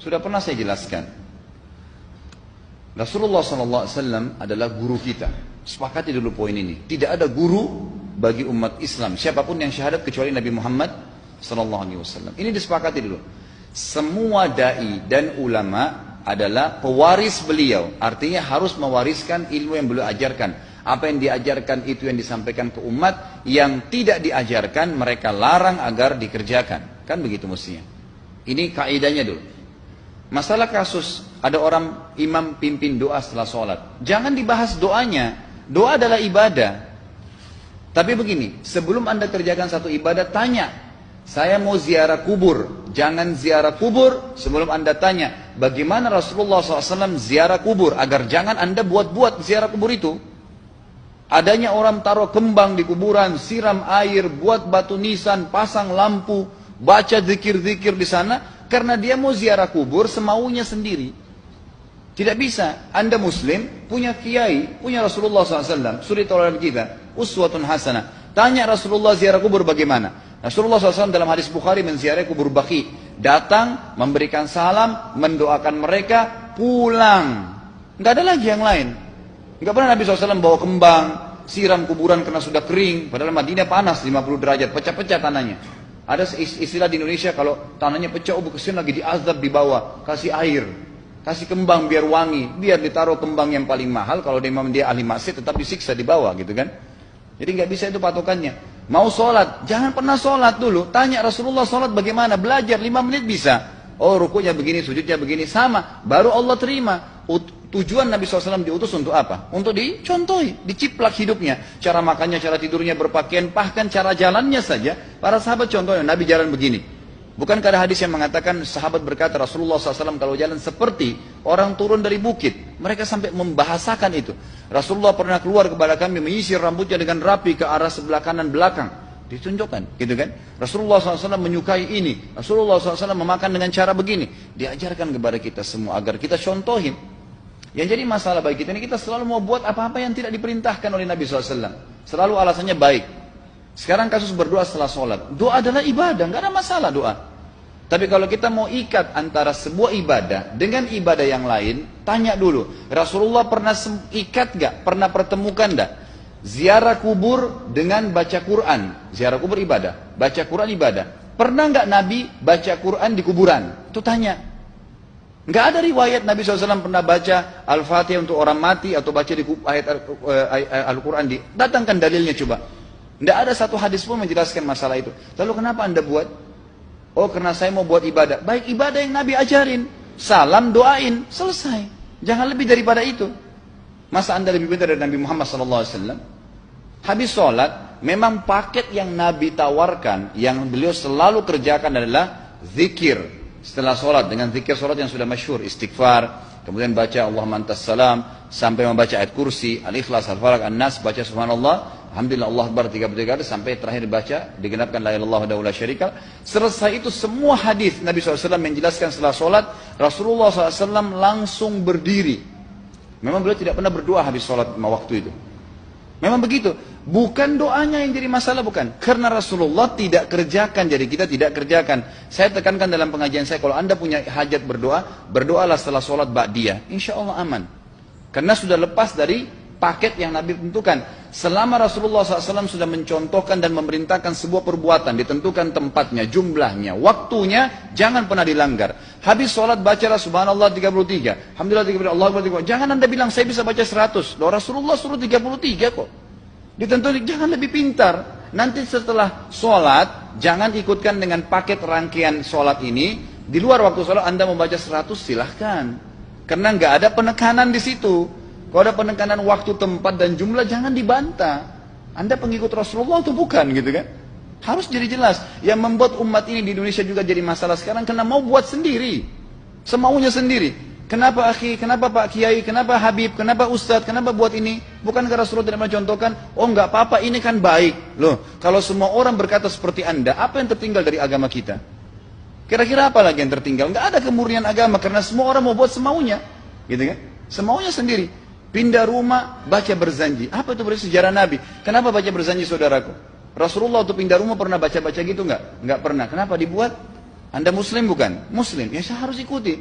Sudah pernah saya jelaskan. Rasulullah SAW adalah guru kita. Sepakati dulu poin ini. Tidak ada guru bagi umat Islam siapapun yang syahadat kecuali Nabi Muhammad SAW. Ini disepakati dulu. Semua dai dan ulama adalah pewaris beliau. Artinya harus mewariskan ilmu yang beliau ajarkan. Apa yang diajarkan itu yang disampaikan ke umat. Yang tidak diajarkan mereka larang agar dikerjakan. Kan begitu mestinya. Ini kaidahnya dulu. Masalah kasus ada orang imam pimpin doa setelah sholat. Jangan dibahas doanya. Doa adalah ibadah. Tapi begini, sebelum anda kerjakan satu ibadah, tanya. Saya mau ziarah kubur. Jangan ziarah kubur sebelum anda tanya. Bagaimana Rasulullah SAW ziarah kubur. Agar jangan anda buat-buat ziarah kubur itu. Adanya orang taruh kembang di kuburan, siram air, buat batu nisan, pasang lampu, baca zikir-zikir di sana. Karena dia mau ziarah kubur semaunya sendiri. Tidak bisa. Anda muslim, punya kiai, punya Rasulullah SAW. Suri tauladan kita, uswatun hasanah. Tanya Rasulullah ziarah kubur bagaimana? Rasulullah SAW dalam hadis Bukhari menziarahi kubur Baqi. Datang, memberikan salam, mendoakan mereka, pulang. Nggak ada lagi yang lain. Nggak pernah Nabi SAW bawa kembang, siram kuburan karena sudah kering. Padahal Madinah panas 50 derajat, pecah-pecah tanahnya. Ada istilah di Indonesia kalau tanahnya pecah, kesian lagi diazab di bawah, kasih air, kasih kembang biar wangi, biar ditaruh kembang yang paling mahal. Kalau dia ahli maksiat tetap disiksa di bawah gitu kan. Jadi nggak bisa itu patokannya. Mau sholat, jangan pernah sholat dulu. Tanya Rasulullah sholat bagaimana, belajar 5 menit bisa. Oh rukunya begini, sujudnya begini, sama. Baru Allah terima. Tujuan Nabi SAW diutus untuk apa? Untuk dicontohi, diciplak hidupnya. Cara makannya, cara tidurnya, berpakaian, bahkan cara jalannya saja. Para sahabat contohnya, Nabi jalan begini. Bukankah ada hadis yang mengatakan sahabat berkata Rasulullah SAW kalau jalan seperti orang turun dari bukit. Mereka sampai membahasakan itu. Rasulullah pernah keluar kepada kami menyisir rambutnya dengan rapi ke arah sebelah kanan belakang. Ditunjukkan, gitu kan? Rasulullah SAW menyukai ini. Rasulullah SAW memakan dengan cara begini. Diajarkan kepada kita semua agar kita contohin. Yang jadi masalah bagi kita ini, kita selalu mau buat apa-apa yang tidak diperintahkan oleh Nabi SAW. Selalu alasannya baik. Sekarang kasus berdoa setelah sholat. Doa adalah ibadah, nggak ada masalah doa. Tapi kalau kita mau ikat antara sebuah ibadah dengan ibadah yang lain, tanya dulu. Rasulullah pernah ikat nggak? Pernah pertemukan nggak? Ziarah kubur dengan baca Quran. Ziarah kubur ibadah, baca Quran ibadah. Pernah nggak Nabi baca Quran di kuburan? Itu tanya. Nggak ada riwayat Nabi SAW pernah baca Al-Fatihah untuk orang mati atau baca di ayat Al-Quran. Datangkan dalilnya coba. Nggak ada satu hadis pun menjelaskan masalah itu. Lalu kenapa anda buat? Oh karena saya mau buat ibadah. Baik ibadah yang Nabi ajarin. Salam doain. Selesai. Jangan lebih daripada itu. Masa anda lebih pintar dari Nabi Muhammad SAW? Habis sholat, memang paket yang Nabi tawarkan, yang beliau selalu kerjakan adalah zikir. Setelah sholat, dengan zikir sholat yang sudah masyhur, istighfar, kemudian baca Allahumma antas salam, sampai membaca ayat kursi, al-ikhlas, al-falaq, an-nas, baca subhanallah, alhamdulillah, Allah akbar 33 kali, sampai terakhir baca, digenapkan la ilaha illallah wahdahu la syarika lah. Selesai itu semua hadis Nabi SAW menjelaskan setelah sholat, Rasulullah SAW langsung berdiri. Memang beliau tidak pernah berdoa habis sholat waktu itu. Memang begitu. Bukan doanya yang jadi masalah, bukan. Karena Rasulullah tidak kerjakan, jadi kita tidak kerjakan. Saya tekankan dalam pengajian saya, kalau anda punya hajat berdoa, berdoalah setelah sholat ba'diyah. Insya Allah aman. Karena sudah lepas dari paket yang Nabi tentukan. Selama Rasulullah SAW sudah mencontohkan dan memerintahkan sebuah perbuatan, ditentukan tempatnya, jumlahnya, waktunya, jangan pernah dilanggar. Habis sholat bacalah subhanallah 33, alhamdulillah 33, Allah akbar 33. Jangan anda bilang saya bisa baca 100. Loh, Rasulullah suruh 33 kok. Ditentukan, jangan lebih pintar. Nanti setelah sholat, jangan ikutkan dengan paket rangkaian sholat ini. Di luar waktu sholat anda membaca 100, silahkan. Karena nggak ada penekanan di situ. Kalau ada penekanan waktu, tempat, dan jumlah, jangan dibantah. Anda pengikut Rasulullah atau bukan gitu kan? Harus jadi jelas. Yang membuat umat ini di Indonesia juga jadi masalah sekarang, karena mau buat sendiri. Semaunya sendiri. Kenapa akhi, kenapa Pak Kiai, kenapa Habib, kenapa Ustadz, kenapa buat ini? Bukankah Rasulullah tidak mencontohkan? Oh nggak apa-apa, ini kan baik. Loh, kalau semua orang berkata seperti anda, apa yang tertinggal dari agama kita? Kira-kira apa lagi yang tertinggal? Nggak ada kemurnian agama, karena semua orang mau buat semaunya. Gitu kan? Semaunya sendiri. Pindah rumah, baca berzanji. Apa itu berarti sejarah Nabi? Kenapa baca berzanji saudaraku? Rasulullah untuk pindah rumah pernah baca-baca gitu nggak? Nggak pernah. Kenapa dibuat? Anda muslim bukan? Muslim, ya saya harus ikuti.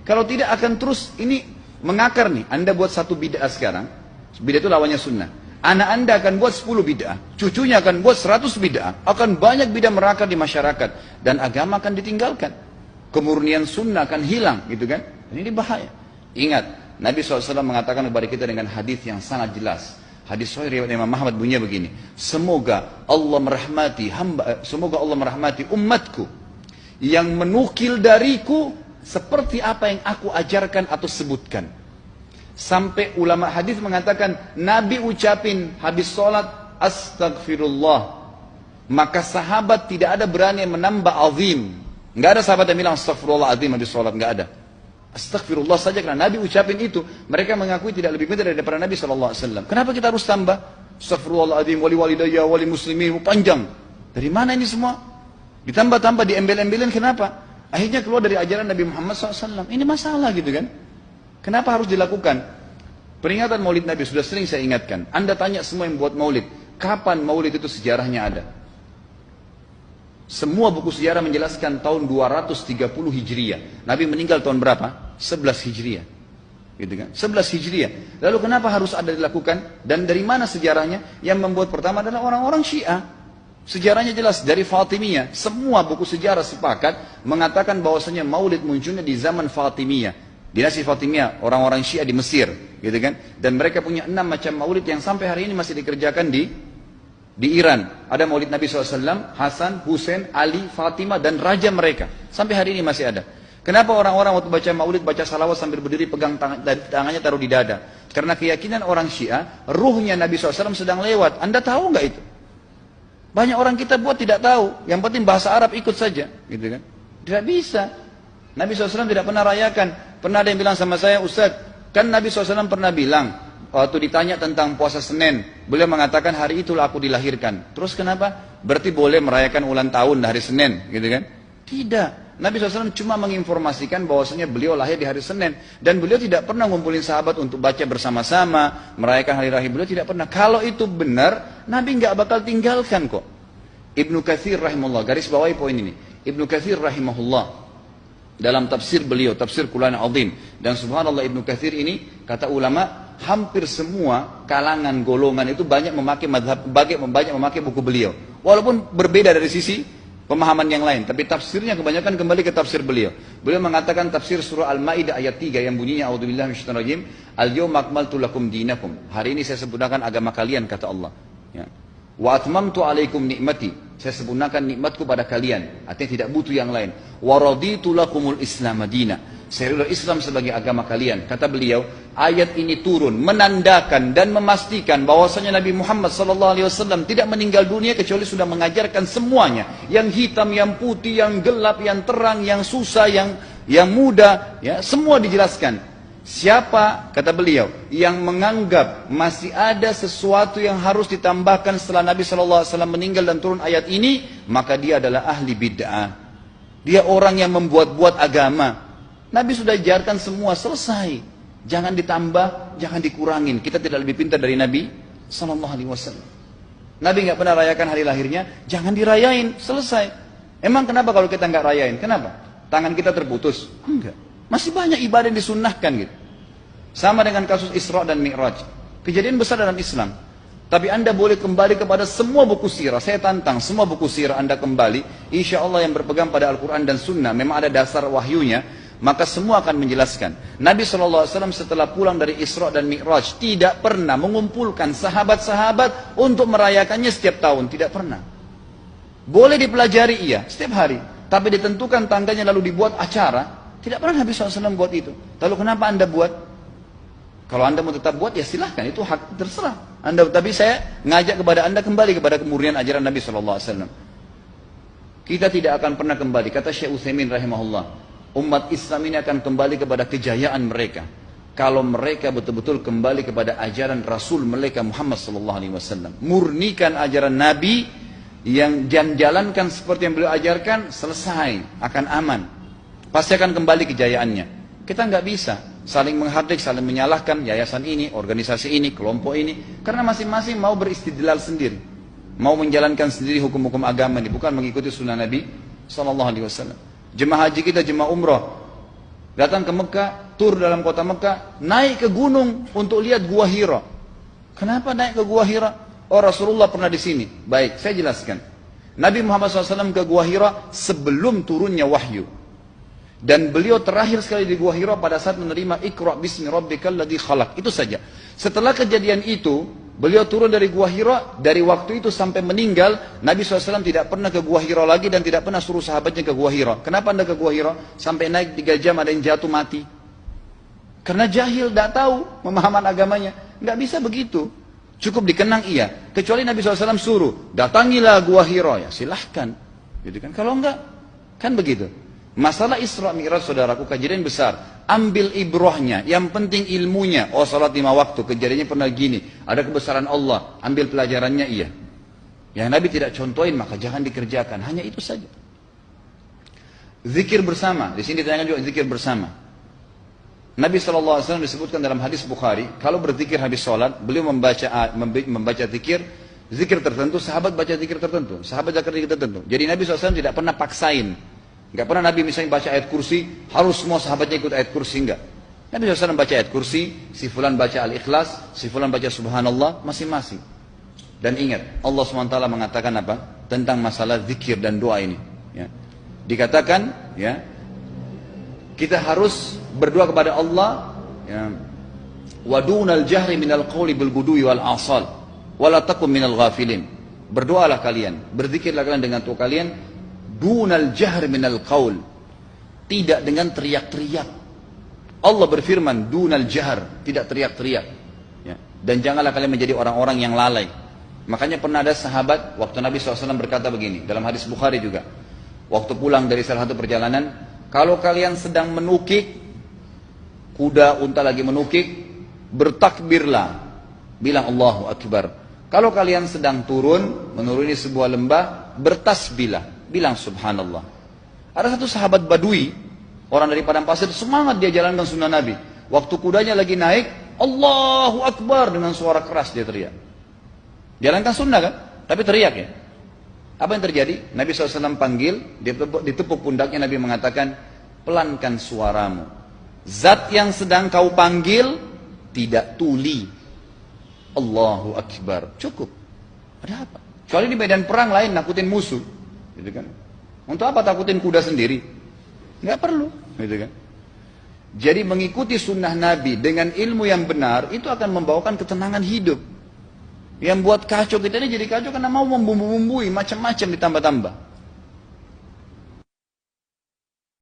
Kalau tidak akan terus ini mengakar nih. Anda buat satu bid'ah sekarang, bid'ah itu lawannya sunnah. Anak Anda akan buat 10 bid'ah, cucunya akan buat 100 bid'ah, akan banyak bid'ah merakar di masyarakat, dan agama akan ditinggalkan. Kemurnian sunnah akan hilang, gitu kan? Ini bahaya. Ingat, Nabi SAW mengatakan kepada kita dengan hadis yang sangat jelas. Hadis sahih riwayat Imam Ahmad bunyinya begini: semoga Allah merahmati umatku yang menukil dariku seperti apa yang aku ajarkan atau sebutkan. Sampai ulama hadis mengatakan Nabi ucapin habis sholat astagfirullah, maka sahabat tidak ada berani menambah azim. Nggak ada sahabat yang bilang astagfirullah azim habis sholat, nggak ada. Astagfirullah saja karena Nabi ucapin itu. Mereka mengakui tidak lebih pintar daripada Nabi SAW. Kenapa kita harus tambah astagfirullahaladzim, wali walidayya, wali muslimin, panjang? Dari mana ini semua? Ditambah-tambah, diembel-embelin, kenapa? Akhirnya keluar dari ajaran Nabi Muhammad SAW. Ini masalah gitu kan? Kenapa harus dilakukan? Peringatan maulid Nabi sudah sering saya ingatkan. Anda tanya semua yang buat maulid, kapan maulid itu sejarahnya ada? Semua buku sejarah menjelaskan tahun 230 Hijriah. Nabi meninggal tahun berapa? 11 Hijriah. Gitu kan? 11 Hijriah. Lalu kenapa harus ada dilakukan? Dan dari mana sejarahnya? Yang membuat pertama adalah orang-orang Syiah. Sejarahnya jelas dari Fatimiyah. Semua buku sejarah sepakat mengatakan bahwasanya maulid munculnya di zaman Fatimiyah. Dinasti Fatimiyah, orang-orang Syiah di Mesir, gitu kan? Dan mereka punya 6 macam maulid yang sampai hari ini masih dikerjakan di Iran. Ada maulid Nabi SAW, Hasan, Husain, Ali, Fatimah, dan raja mereka. Sampai hari ini masih ada. Kenapa orang-orang waktu baca maulid, baca salawat sambil berdiri pegang tangannya taruh di dada? Karena keyakinan orang Syiah, ruhnya Nabi SAW sedang lewat. Anda tahu nggak itu? Banyak orang kita buat tidak tahu. Yang penting bahasa Arab ikut saja, gitu kan? Tidak bisa. Nabi SAW tidak pernah rayakan. Pernah ada yang bilang sama saya, Ustaz, kan Nabi SAW pernah bilang, waktu ditanya tentang puasa Senin, beliau mengatakan hari itulah aku dilahirkan. Terus kenapa? Berarti boleh merayakan ulang tahun hari Senin, gitu kan? Tidak. Nabi SAW cuma menginformasikan bahwasanya beliau lahir di hari Senin. Dan beliau tidak pernah ngumpulin sahabat untuk baca bersama-sama, merayakan hari raya. Beliau tidak pernah. Kalau itu benar, Nabi nggak bakal tinggalkan kok. Ibnu Katsir rahimahullah, garis bawahi poin ini. Ibnu Katsir rahimahullah, dalam tafsir beliau, tafsir Quran Azim. Dan subhanallah Ibnu Katsir ini, kata ulama, hampir semua kalangan golongan itu banyak memakai banyak memakai buku beliau. Walaupun berbeda dari sisi pemahaman yang lain, tapi tafsirnya kebanyakan kembali ke tafsir beliau. Beliau mengatakan tafsir surah Al-Maidah ayat 3 yang bunyinya a'udzubillahi minasyaitonir rajim, al-yawma akmaltu lakum dinakum. Hari ini saya sempurnakan agama kalian, kata Allah. Ya. Wa atmamtu alaikum nikmati. Saya sempurnakan nikmatku pada kalian. Artinya tidak butuh yang lain. Wa raditu lakumul Islam madina. Saya ridho Islam sebagai agama kalian. Kata beliau, ayat ini turun menandakan dan memastikan bahwasanya Nabi Muhammad SAW tidak meninggal dunia kecuali sudah mengajarkan semuanya. Yang hitam, yang putih, yang gelap, yang terang, yang susah, yang muda, ya, semua dijelaskan. Siapa, kata beliau, yang menganggap masih ada sesuatu yang harus ditambahkan setelah Nabi SAW meninggal dan turun ayat ini, maka dia adalah ahli bid'ah. Dia orang yang membuat-buat agama. Nabi sudah ajarkan semua, selesai. Jangan ditambah, jangan dikurangin. Kita tidak lebih pintar dari Nabi SAW. Nabi nggak pernah rayakan hari lahirnya, jangan dirayain, selesai. Emang kenapa kalau kita nggak rayain? Kenapa? Tangan kita terputus? Enggak. Masih banyak ibadah yang disunnahkan gitu. Sama dengan kasus Isra dan Mi'raj. Kejadian besar dalam Islam. Tapi Anda boleh kembali kepada semua buku sirah. Saya tantang semua buku sirah Anda kembali. Insya Allah yang berpegang pada Al-Quran dan Sunnah. Memang ada dasar wahyunya. Maka semua akan menjelaskan. Nabi SAW setelah pulang dari Isra dan Mi'raj tidak pernah mengumpulkan sahabat-sahabat untuk merayakannya setiap tahun. Tidak pernah. Boleh dipelajari iya, setiap hari. Tapi ditentukan tanggalnya lalu dibuat acara. Tidak pernah Nabi SAW buat itu. Lalu kenapa Anda buat? Kalau Anda mau tetap buat ya silahkan, itu hak terserah Anda. Tapi saya ngajak kepada Anda kembali kepada kemurnian ajaran Nabi SAW. Kita tidak akan pernah kembali. Kata Syekh Utsaimin rahimahullah, umat Islam ini akan kembali kepada kejayaan mereka kalau mereka betul-betul kembali kepada ajaran Rasul mereka Muhammad SAW. Murnikan ajaran Nabi yang jalankan seperti yang beliau ajarkan, selesai, akan aman. Pasti akan kembali kejayaannya. Kita nggak bisa saling menghardik, saling menyalahkan yayasan ini, organisasi ini, kelompok ini, karena masing-masing mau beristidlal sendiri, mau menjalankan sendiri hukum-hukum agama ini, bukan mengikuti sunnah Nabi SAW. Jemaah haji kita, jemaah umrah, datang ke Mekah, tur dalam kota Mekah, naik ke gunung untuk lihat Gua Hira. Kenapa naik ke Gua Hira? Oh, Rasulullah pernah di sini. Baik, saya jelaskan. Nabi Muhammad SAW ke Gua Hira sebelum turunnya wahyu. Dan beliau terakhir sekali di Gua Hira pada saat menerima Iqra bismi rabbikal ladzi khalaq. Itu saja. Setelah kejadian itu, beliau turun dari Gua Hira, dari waktu itu sampai meninggal, Nabi SAW tidak pernah ke Gua Hira lagi dan tidak pernah suruh sahabatnya ke Gua Hira. Kenapa anda ke Gua Hira? Sampai naik 3 jam ada yang jatuh mati. Karena jahil, tidak tahu pemahaman agamanya. Nggak bisa begitu. Cukup dikenang iya. Kecuali Nabi SAW suruh, datangilah Gua Hira. Ya silahkan. Gitu kan? Kalau enggak, kan begitu. Masalah Isra Mi'raj, saudaraku, kejadian besar. Ambil ibrahnya, yang penting ilmunya. Oh, salat 5 waktu, kejadiannya pernah gini. Ada kebesaran Allah, ambil pelajarannya iya. Yang Nabi tidak contohin, maka jangan dikerjakan. Hanya itu saja. Zikir bersama, di sini ditanyakan juga zikir bersama. Nabi SAW disebutkan dalam hadis Bukhari, kalau berzikir habis sholat, beliau membaca zikir tertentu, sahabat baca zikir tertentu, sahabat baca zikir tertentu. Jadi Nabi SAW tidak pernah paksain. Enggak pernah Nabi misalnya baca ayat kursi, harus semua sahabatnya ikut ayat kursi, enggak. Nabi SAW baca ayat kursi, si fulan baca al-ikhlas, si fulan baca subhanallah, masing-masing. Dan ingat, Allah SWT mengatakan apa? Tentang masalah zikir dan doa ini. Ya. Dikatakan, ya, kita harus berdoa kepada Allah, ya, wadunal jahri minal qawli bil gudui wal asal, wala takum minal ghafilin. Berdoalah kalian, berzikirlah kalian dengan doa kalian, dunal jahr minal qaul, tidak dengan teriak-teriak. Allah berfirman dunal jahr, tidak teriak-teriak, ya. Dan janganlah kalian menjadi orang-orang yang lalai. Makanya pernah ada sahabat waktu Nabi SAW berkata begini dalam hadis Bukhari juga, waktu pulang dari salah satu perjalanan, kalau kalian sedang menukik kuda, unta lagi menukik, bertakbirlah, bilang Allahu Akbar. Kalau kalian sedang turun menuruni sebuah lembah, bertasbihlah, bilang subhanallah. Ada satu sahabat badui, orang dari padang pasir, semangat dia jalankan sunnah Nabi. Waktu kudanya lagi naik, Allahu Akbar, dengan suara keras dia teriak. Jalankan sunnah kan? Tapi teriak ya. Apa yang terjadi? Nabi SAW panggil, ditepuk pundaknya, Nabi mengatakan, pelankan suaramu. Zat yang sedang kau panggil tidak tuli. Allahu Akbar. Cukup. Ada apa? Kecuali di medan perang lain nakutin musuh. Gitu kan? Untuk apa takutin kuda sendiri? Nggak perlu, gitu kan? Jadi mengikuti sunnah Nabi dengan ilmu yang benar itu akan membawakan ketenangan hidup. Yang buat kacau kita ini jadi kacau karena mau membumbu-bumbui macam-macam ditambah-tambah.